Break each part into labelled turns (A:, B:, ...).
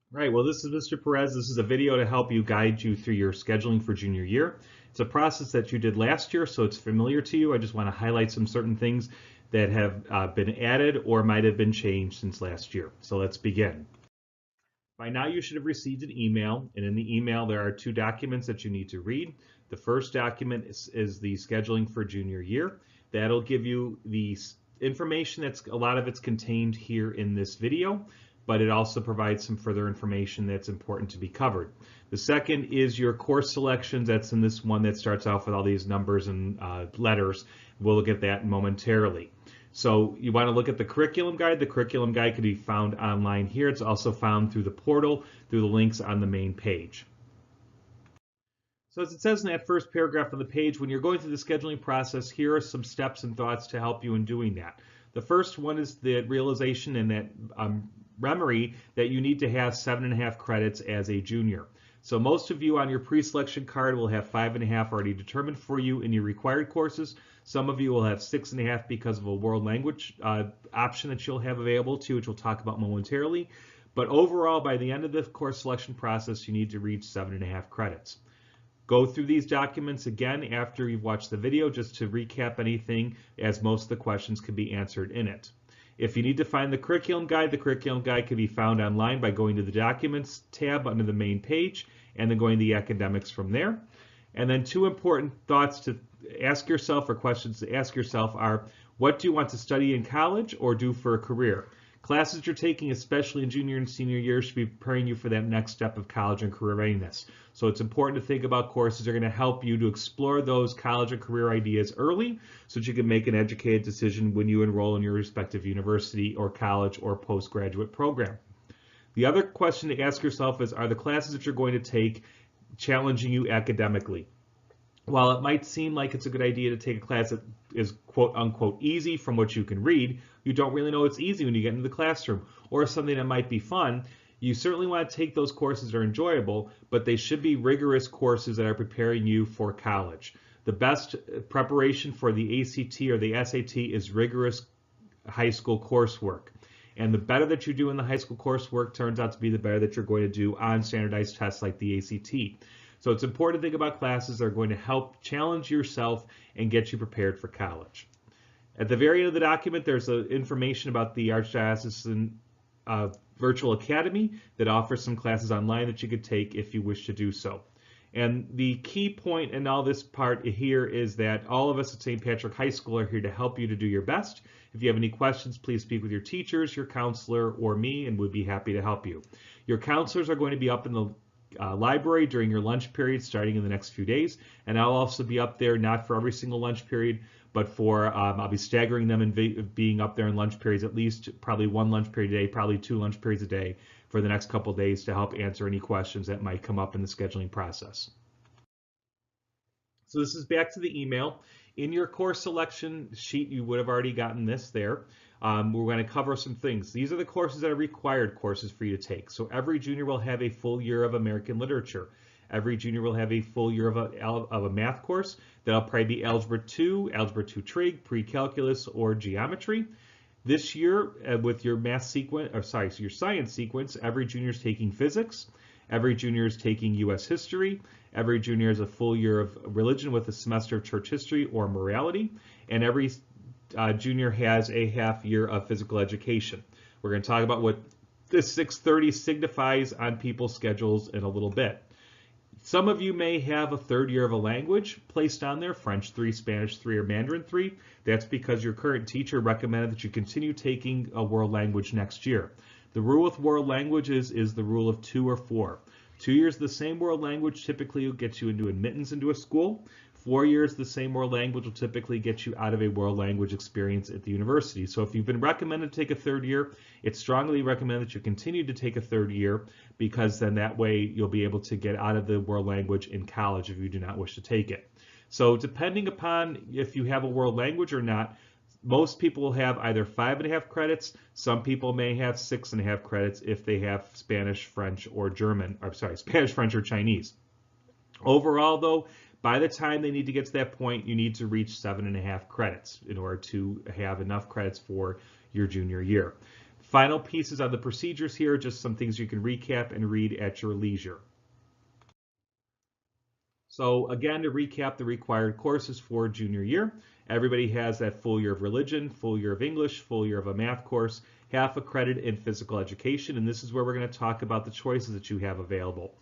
A: Right, well, this is Mr. Perez. This is a video to help you guide you through your scheduling for junior year. It's a process that you did last year, so it's familiar to you. I just want to highlight some certain things that have been added or might have been changed since last year. So let's begin. By now, you should have received an email, and in the email, there are two documents that you need to read. The first document is the scheduling for junior year. That'll give you the information a lot of it's contained here in this video, but it also provides some further information that's important to be covered. The second is your course selections. That's in this one that starts off with all these numbers and letters. We'll look at that momentarily. So you want to look at the curriculum guide. The curriculum guide can be found online here. It's also found through the portal, through the links on the main page. So as it says in that first paragraph on the page, when you're going through the scheduling process, here are some steps and thoughts to help you in doing that. The first one is the realization and that memory that you need to have 7.5 credits as a junior. So most of you on your pre-selection card will have 5.5 already determined for you in your required courses. Some of you will have 6.5 because of a world language option that you'll have available to, which we'll talk about momentarily. But overall, by the end of the course selection process, you need to reach 7.5 credits. Go through these documents again after you've watched the video just to recap anything, as most of the questions can be answered in it. If you need to find the curriculum guide can be found online by going to the Documents tab under the main page and then going to the Academics from there. And then two important thoughts to ask yourself or questions to ask yourself are, what do you want to study in college or do for a career? Classes you're taking, especially in junior and senior years, should be preparing you for that next step of college and career readiness. So it's important to think about courses that are going to help you to explore those college and career ideas early so that you can make an educated decision when you enroll in your respective university or college or postgraduate program. The other question to ask yourself is, are the classes that you're going to take challenging you academically? While it might seem like it's a good idea to take a class that is quote unquote easy from what you can read, you don't really know it's easy when you get into the classroom, or something that might be fun. You certainly want to take those courses that are enjoyable, but they should be rigorous courses that are preparing you for college. The best preparation for the ACT or the SAT is rigorous high school coursework. And the better that you do in the high school coursework turns out to be the better that you're going to do on standardized tests like the ACT. So it's important to think about classes that are going to help challenge yourself and get you prepared for college. At the very end of the document, there's information about the Archdiocesan Virtual Academy that offers some classes online that you could take if you wish to do so. And the key point in all this part here is that all of us at St. Patrick High School are here to help you to do your best. If you have any questions, please speak with your teachers, your counselor, or me, and we'd be happy to help you. Your counselors are going to be up in the library during your lunch period starting in the next few days, and I'll also be up there not for every single lunch period, but for I'll be staggering them and being up there in lunch periods, at least probably one lunch period a day, probably 2 lunch periods a day for the next couple of days to help answer any questions that might come up in the scheduling process. So this is back to the email. In your course selection sheet, you would have already gotten this there. We're going to cover some things. These are the courses that are required courses for you to take. So every junior will have a full year of American literature. Every junior will have a full year of a math course. That'll probably be Algebra 2, Algebra 2 Trig, Pre-Calculus, or Geometry. This year, with your math sequence, or sorry, so your science sequence, every junior is taking physics. Every junior is taking U.S. history. Every junior has a full year of religion with a semester of church history or morality. And every junior has a half year of physical education. We're going to talk about what this 630 signifies on people's schedules in a little bit. Some of you may have a third year of a language placed on there, French 3, Spanish 3, or Mandarin 3. That's because your current teacher recommended that you continue taking a world language next year. The rule with world languages is the rule of 2 or 4. 2 years the same world language typically will get you into admittance into a school. 4 years the same world language will typically get you out of a world language experience at the university. So if you've been recommended to take a third year, it's strongly recommended that you continue to take a third year, because then that way you'll be able to get out of the world language in college if you do not wish to take it. So depending upon if you have a world language or not, most people will have either 5.5 credits. Some people may have 6.5 credits if they have Spanish, French, or German, or sorry, Spanish, French, or Chinese. Overall, though, by the time they need to get to that point, you need to reach 7.5 credits in order to have enough credits for your junior year. Final pieces on the procedures here, just some things you can recap and read at your leisure. So again, to recap the required courses for junior year, everybody has that full year of religion, full year of English, full year of a math course, half a credit in physical education, and this is where we're going to talk about the choices that you have available.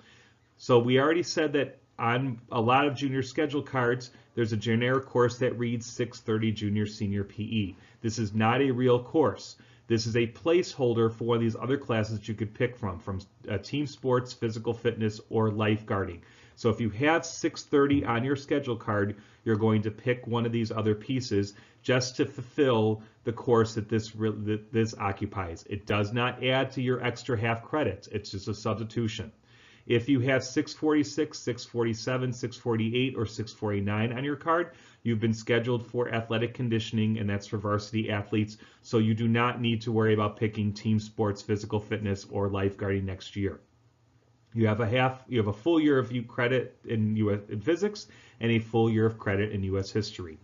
A: So we already said that on a lot of junior schedule cards, there's a generic course that reads 630 Junior Senior PE. This is not a real course. This is a placeholder for one of these other classes that you could pick from team sports, physical fitness, or lifeguarding. So if you have 630 on your schedule card, you're going to pick one of these other pieces just to fulfill the course that this occupies. It does not add to your extra half credits. It's just a substitution. If you have 646, 647, 648, or 649 on your card, you've been scheduled for athletic conditioning, and that's for varsity athletes, so you do not need to worry about picking team sports, physical fitness, or lifeguarding next year. You have a full year of credit in physics and a full year of credit in U.S. history.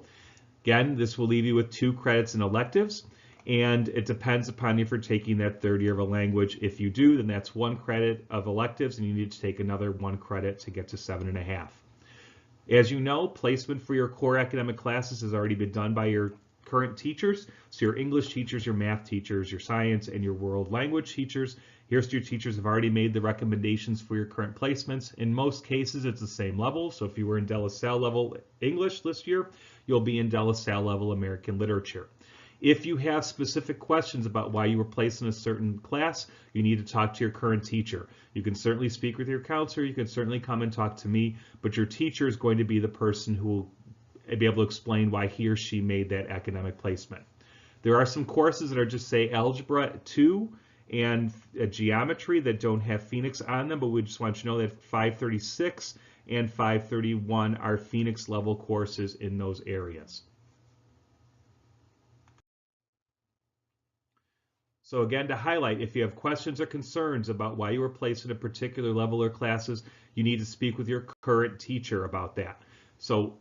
A: Again, this will leave you with 2 credits in electives, and it depends upon if you're taking that third year of a language. If you do, then that's 1 credit of electives, and you need to take another 1 credit to get to 7.5. As you know, placement for your core academic classes has already been done by your current teachers. So your English teachers, your math teachers, your science, and your world language teachers. Here's your teachers have already made the recommendations for your current placements. In most cases, it's the same level. So if you were in De La Salle level English this year, you'll be in De La Salle level American literature. If you have specific questions about why you were placed in a certain class, you need to talk to your current teacher. You can certainly speak with your counselor, you can certainly come and talk to me, but your teacher is going to be the person who will be able to explain why he or she made that academic placement. There are some courses that are just, say, Algebra 2 and Geometry that don't have Phoenix on them, but we just want you to know that 536 and 531 are Phoenix level courses in those areas. So again, to highlight, if you have questions or concerns about why you were placed in a particular level or classes, you need to speak with your current teacher about that. So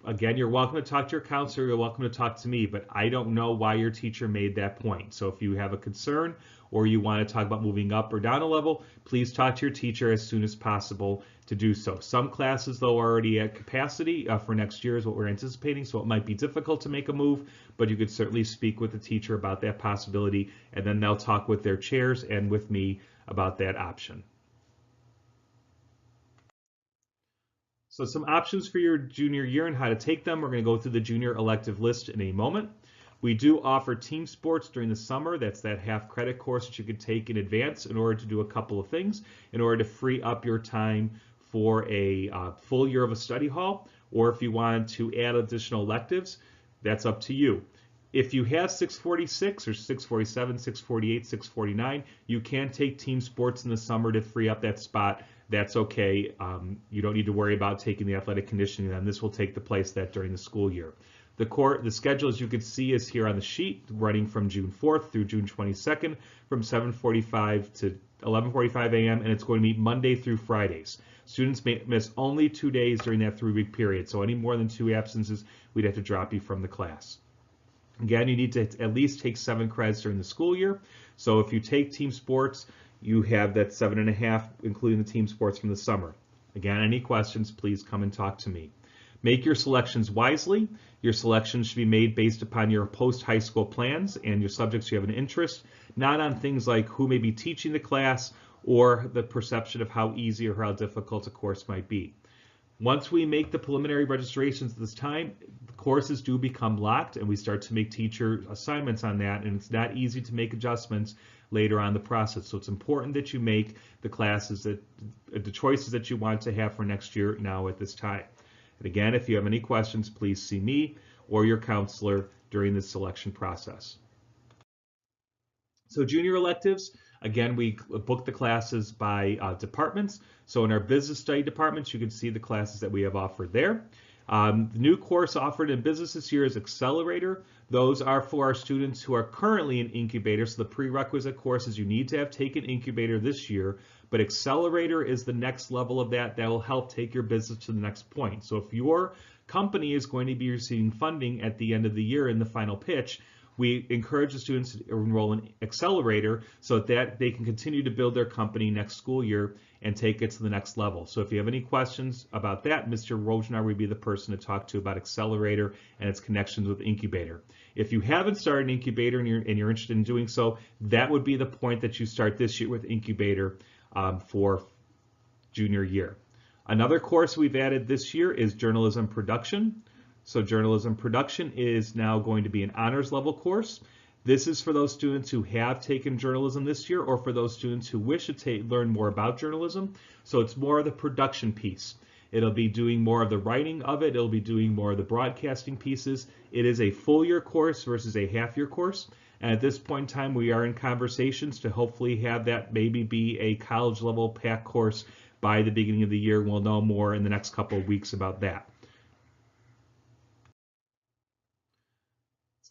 A: again, you're welcome to talk to your counselor, you're welcome to talk to me, but I don't know why your teacher made that point. So if you have a concern or you want to talk about moving up or down a level, please talk to your teacher as soon as possible to do so. Some classes, though, are already at capacity for next year is what we're anticipating, so it might be difficult to make a move, but you could certainly speak with the teacher about that possibility, and then they'll talk with their chairs and with me about that option. So some options for your junior year and how to take them. We're going to go through the junior elective list in a moment. We do offer team sports during the summer. That's that half credit course that you could take in advance in order to do a couple of things, in order to free up your time for a full year of a study hall, or if you wanted to add additional electives, that's up to you. If you have 646 or 647, 648, 649, you can take team sports in the summer to free up that spot. That's okay. You don't need to worry about taking the athletic conditioning then. This will take the place of that during the school year. The schedule, as you can see, is here on the sheet, running from June 4th through June 22nd from 7:45 to 11:45 a.m., and it's going to be Monday through Fridays. Students may miss only 2 days during that 3-week period, so any more than 2 absences, we'd have to drop you from the class. Again, you need to at least take 7 credits during the school year. So if you take team sports, you have that 7.5, including the team sports from the summer. Again, any questions, please come and talk to me. Make your selections wisely. Your selections should be made based upon your post-high school plans and your subjects you have an interest, not on things like who may be teaching the class or the perception of how easy or how difficult a course might be. Once we make the preliminary registrations this time, the courses do become locked and we start to make teacher assignments on that, and it's not easy to make adjustments later on in the process. So it's important that you make the classes, the choices that you want to have for next year now at this time. And again, if you have any questions, please see me or your counselor during this selection process. So junior electives, again, we book the classes by departments. So in our business study departments, you can see the classes that we have offered there. The new course offered in business this year is Accelerator. Those are for our students who are currently in Incubator. So the prerequisite courses you need to have taken Incubator this year, but Accelerator is the next level of that. That will help take your business to the next point. So if your company is going to be receiving funding at the end of the year in the final pitch, we encourage the students to enroll in Accelerator so that they can continue to build their company next school year and take it to the next level. So if you have any questions about that, Mr. Rojnar would be the person to talk to about Accelerator and its connections with Incubator. If you haven't started an Incubator and you're interested in doing so, that would be the point that you start this year with Incubator for junior year. Another course we've added this year is Journalism Production. So Journalism Production is now going to be an honors level course. This is for those students who have taken journalism this year or for those students who wish to learn more about journalism. So it's more of the production piece. It'll be doing more of the writing of it. It'll be doing more of the broadcasting pieces. It is a full year course versus a half year course. And at this point in time, we are in conversations to hopefully have that maybe be a college level PAC course by the beginning of the year. We'll know more in the next couple of weeks about that.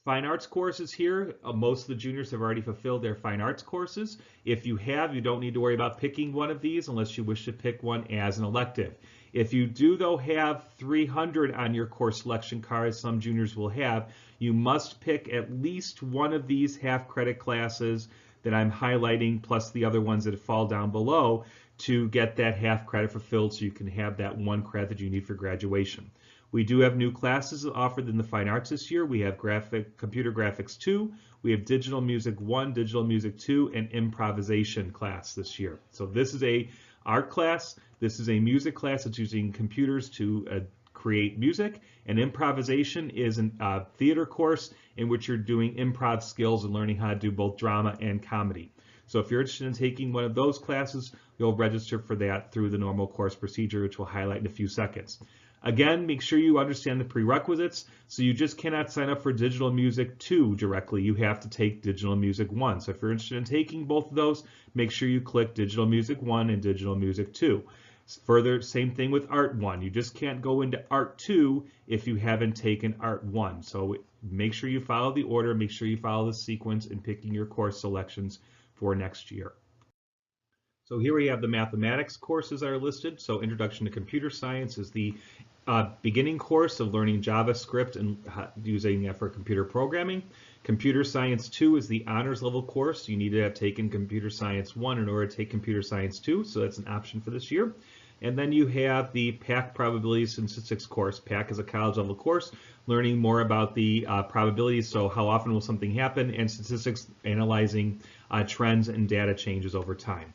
A: Fine arts courses here. Most of the juniors have already fulfilled their fine arts courses. If you have, you don't need to worry about picking one of these unless you wish to pick one as an elective. If you do, though, have 300 on your course selection card, some juniors will have, you must pick at least one of these half-credit classes that I'm highlighting, plus the other ones that fall down below, to get that half credit fulfilled so you can have that one credit that you need for graduation. We do have new classes offered in the fine arts this year. We have Computer Graphics 2, we have Digital Music 1, Digital Music 2, and Improvisation class this year. So this is a art class, this is a music class that's using computers to create music, and Improvisation is a theater course in which you're doing improv skills and learning how to do both drama and comedy. So if you're interested in taking one of those classes, you'll register for that through the normal course procedure, which we'll highlight in a few seconds. Again, make sure you understand the prerequisites. So you just cannot sign up for Digital Music 2 directly. You have to take Digital Music 1. So if you're interested in taking both of those, make sure you click Digital Music 1 and Digital Music 2. Further, same thing with Art 1. You just can't go into Art 2 if you haven't taken Art 1. So make sure you follow the order, make sure you follow the sequence in picking your course selections for next year. So here we have the mathematics courses that are listed. So Introduction to Computer Science is the beginning course of learning JavaScript and using that for computer programming. Computer Science 2 is the honors level course. You need to have taken Computer Science 1 in order to take Computer Science 2, so that's an option for this year. And then you have the PAC Probabilities and Statistics course. PAC is a college level course, learning more about the probabilities, so how often will something happen, and statistics, analyzing trends and data changes over time.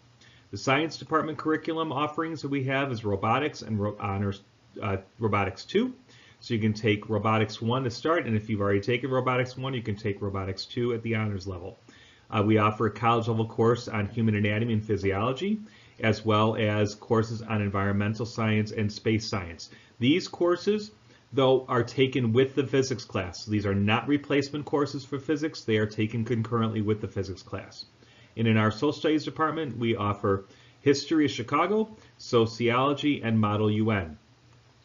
A: The science department curriculum offerings that we have is robotics and robotics 2. So you can take robotics 1 to start, and if you've already taken robotics 1, you can take robotics 2 at the honors level. We offer a college level course on human anatomy and physiology, as well as courses on environmental science and space science. These courses, though, are taken with the physics class. So these are not replacement courses for physics. They are taken concurrently with the physics class. And in our social studies department, we offer History of Chicago, Sociology, and Model UN.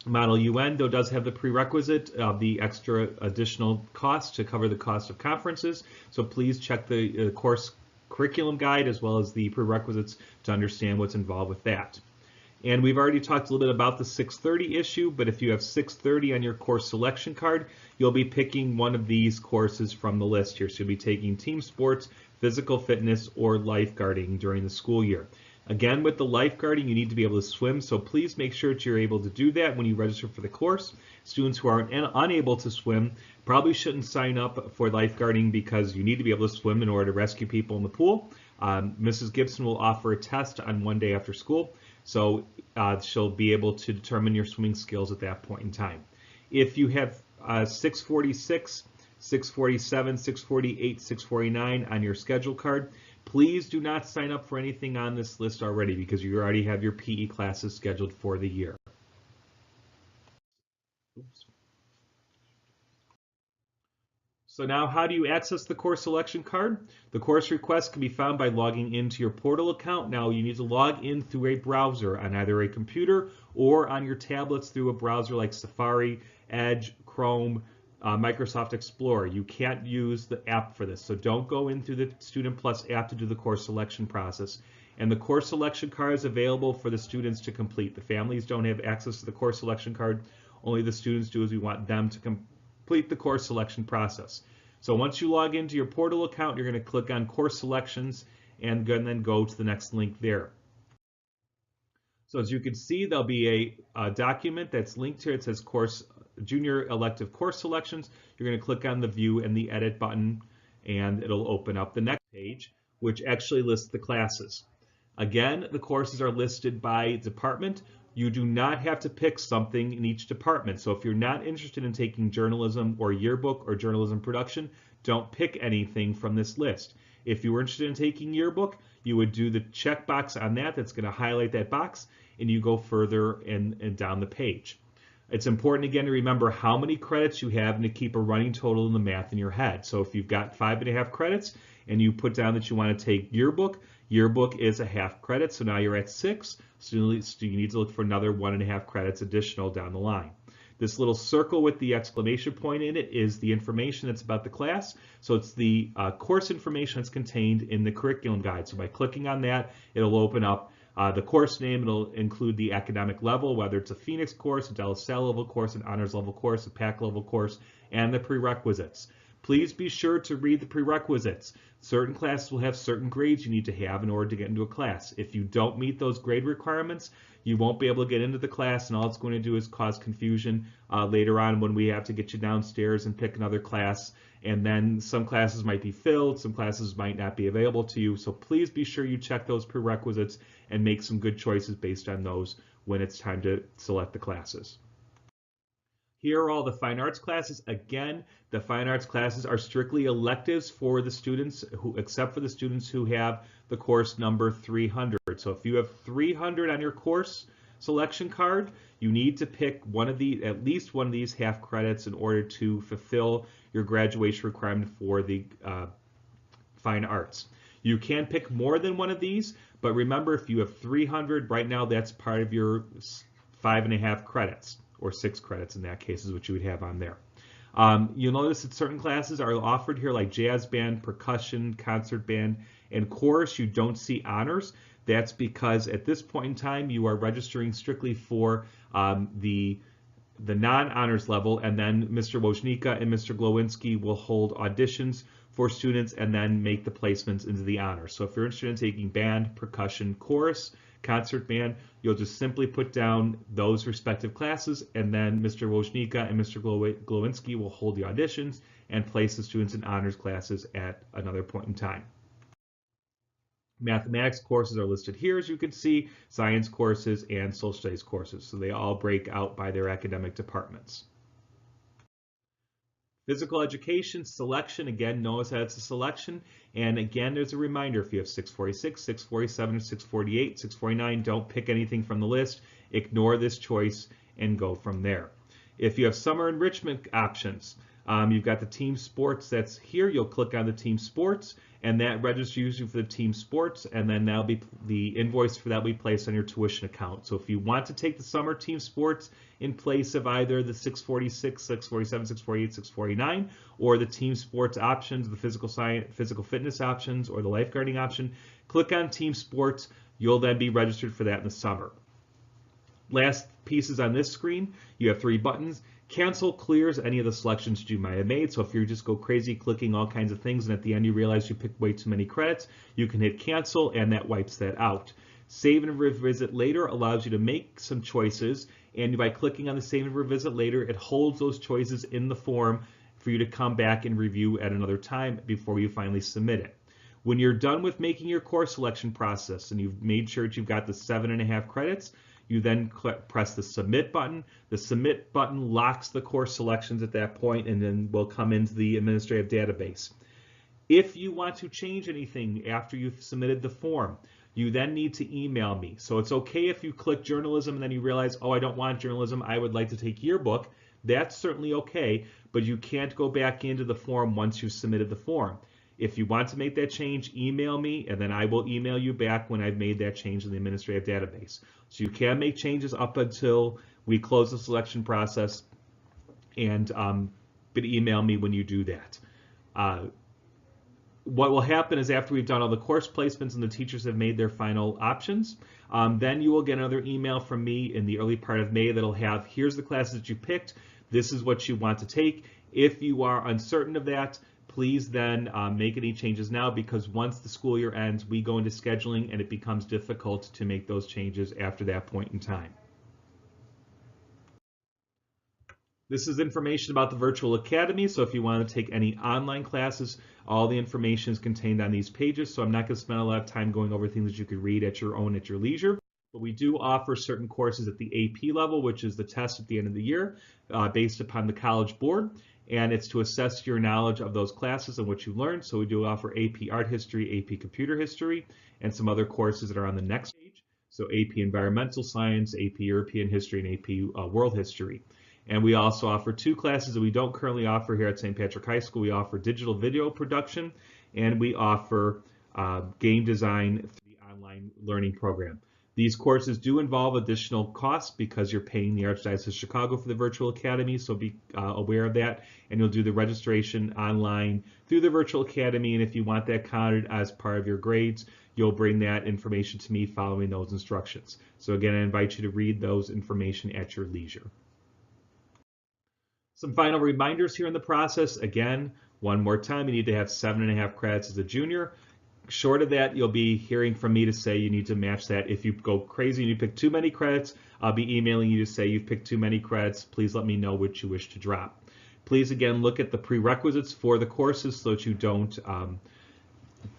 A: Model UN, though, does have the prerequisite of the extra additional cost to cover the cost of conferences. So please check the course curriculum guide as well as the prerequisites to understand what's involved with that. And we've already talked a little bit about the 630 issue, but if you have 630 on your course selection card, you'll be picking one of these courses from the list here. So you'll be taking team sports, physical fitness, or lifeguarding during the school year. Again, with the lifeguarding, you need to be able to swim, so please make sure that you're able to do that when you register for the course. Students who are unable to swim probably shouldn't sign up for lifeguarding because you need to be able to swim in order to rescue people in the pool. Mrs. Gibson will offer a test on one day after school, so she'll be able to determine your swimming skills at that point in time. If you have 646, 647, 648, 649 on your schedule card, please do not sign up for anything on this list already because you already have your PE classes scheduled for the year. Oops. So now, how do you access the course selection card? The course request can be found by logging into your portal account. Now, you need to log in through a browser on either a computer or on your tablets through a browser like Safari, Edge, Chrome, Microsoft Explorer. You can't use the app for this, so don't go in through the Student Plus app to do the course selection process. And the course selection card is available for the students to complete. The families don't have access to the course selection card. Only the students do, as we want them to complete the course selection process. So once you log into your portal account, you're going to click on course selections and then go to the next link there. So as you can see, there'll be a document that's linked here. It says course junior elective course selections. You're going to click on the view and the edit button, and it'll open up the next page, which actually lists the classes. Again, the courses are listed by department. You do not have to pick something in each department. So if you're not interested in taking journalism or yearbook or journalism production, don't pick anything from this list. If you were interested in taking yearbook, you would do the checkbox on that. That's going to highlight that box, and you go further and down the page. It's important again to remember how many credits you have and to keep a running total in the math in your head. So if you've got 5.5 credits and you put down that you want to take yearbook, yearbook is a half credit, so now you're at 6. So you need to look for another 1.5 credits additional down the line. This little circle with the exclamation point in it is the information that's about the class. So it's the course information that's contained in the curriculum guide. So by clicking on that, it'll open up the course name. It'll include the academic level, whether it's a Phoenix course, a De La Salle level course, an honors level course, a PAC level course, and the prerequisites. Please be sure to read the prerequisites. Certain classes will have certain grades you need to have in order to get into a class. If you don't meet those grade requirements, you won't be able to get into the class, and all it's going to do is cause confusion later on when we have to get you downstairs and pick another class. And then some classes might be filled, some classes might not be available to you. So please be sure you check those prerequisites and make some good choices based on those when it's time to select the classes. Here are all the fine arts classes. Again, the fine arts classes are strictly electives for the students, except for the students who have the course number 300. So if you have 300 on your course selection card, you need to pick at least one of these half credits in order to fulfill your graduation requirement for the fine arts. You can pick more than one of these, but remember, if you have 300, right now that's part of your 5.5 credits, or 6 credits in that case is what you would have on there. You'll notice that certain classes are offered here, like jazz band, percussion, concert band, and chorus. You don't see honors. That's because at this point in time, you are registering strictly for the non-honors level, and then Mr. Wojnicka and Mr. Glowinski will hold auditions for students and then make the placements into the honors. So if you're interested in taking band, percussion, chorus, concert band, you'll just simply put down those respective classes, and then Mr. Wojnicka and Mr. Glowinski will hold the auditions and place the students in honors classes at another point in time. Mathematics courses are listed here, as you can see, science courses and social studies courses. So they all break out by their academic departments. Physical education selection, again, notice that it's a selection. And again, there's a reminder, if you have 646, 647, or 648, 649, don't pick anything from the list. Ignore this choice and go from there. If you have summer enrichment options, you've got the team sports that's here. You'll click on the team sports, and that registers you for the team sports, and then that'll be the invoice for that will be placed on your tuition account. So if you want to take the summer team sports in place of either the 646, 647, 648, 649, or the team sports options, the physical fitness options, or the lifeguarding option, click on team sports. You'll then be registered for that in the summer. Last pieces on this screen, you have 3 buttons. Cancel clears any of the selections you might have made. So if you just go crazy clicking all kinds of things and at the end you realize you picked way too many credits, you can hit cancel and that wipes that out. Save and revisit later allows you to make some choices, and by clicking on the save and revisit later, it holds those choices in the form for you to come back and review at another time before you finally submit it. When you're done with making your course selection process and you've made sure that you've got the 7.5 credits, you then press the submit button. The submit button locks the course selections at that point and then will come into the administrative database. If you want to change anything after you've submitted the form, you then need to email me. So it's okay if you click journalism and then you realize, oh, I don't want journalism, I would like to take yearbook. That's certainly okay, but you can't go back into the form once you've submitted the form. If you want to make that change, email me, and then I will email you back when I've made that change in the administrative database. So you can make changes up until we close the selection process, and but email me when you do that. What will happen is after we've done all the course placements and the teachers have made their final options, then you will get another email from me in the early part of May that'll have, here's the classes that you picked, this is what you want to take. If you are uncertain of that, please then make any changes now, because once the school year ends, we go into scheduling and it becomes difficult to make those changes after that point in time. This is information about the Virtual Academy, so if you want to take any online classes, all the information is contained on these pages, so I'm not going to spend a lot of time going over things that you could read at your leisure. But we do offer certain courses at the AP level, which is the test at the end of the year, based upon the College Board, and it's to assess your knowledge of those classes and what you learned. So we do offer AP Art History, AP Computer History, and some other courses that are on the next page. So AP Environmental Science, AP European History, and AP World History. And we also offer 2 classes that we don't currently offer here at St. Patrick High School. We offer digital video production, and we offer game design through the online learning program. These courses do involve additional costs because you're paying the Archdiocese of Chicago for the Virtual Academy, so be aware of that. And you'll do the registration online through the Virtual Academy, and if you want that counted as part of your grades, you'll bring that information to me following those instructions. So again, I invite you to read those information at your leisure. Some final reminders here in the process. Again, one more time, you need to have 7.5 credits as a junior. Short of that, you'll be hearing from me to say you need to match that. If you go crazy and you pick too many credits, I'll be emailing you to say you've picked too many credits. Please let me know which you wish to drop. Please, again, look at the prerequisites for the courses so that you don't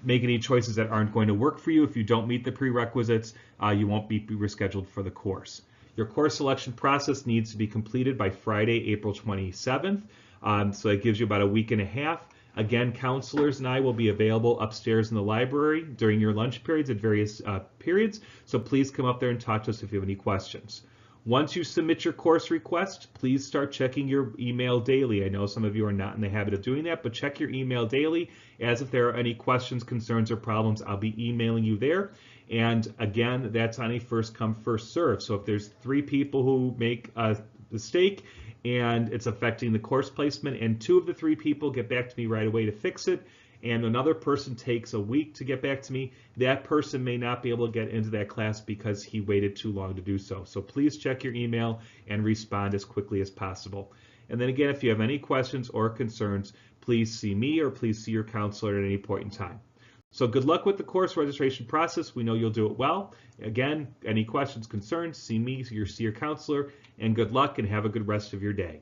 A: make any choices that aren't going to work for you. If you don't meet the prerequisites, you won't be rescheduled for the course. Your course selection process needs to be completed by Friday, April 27th. So that gives you about a week and a half. Again, counselors and I will be available upstairs in the library during your lunch periods at various periods. So please come up there and talk to us if you have any questions. Once you submit your course request, please start checking your email daily. I know some of you are not in the habit of doing that, but check your email daily, as if there are any questions, concerns, or problems, I'll be emailing you there. And again, that's on a first come, first serve. So if there's 3 people who make a mistake and it's affecting the course placement, and 2 of the 3 people get back to me right away to fix it, and another person takes a week to get back to me, that person may not be able to get into that class because he waited too long to do so. So please check your email and respond as quickly as possible. And then again, if you have any questions or concerns, please see me or please see your counselor at any point in time. So good luck with the course registration process. We know you'll do it well. Again, any questions, concerns, see me, see your counselor, and good luck and have a good rest of your day.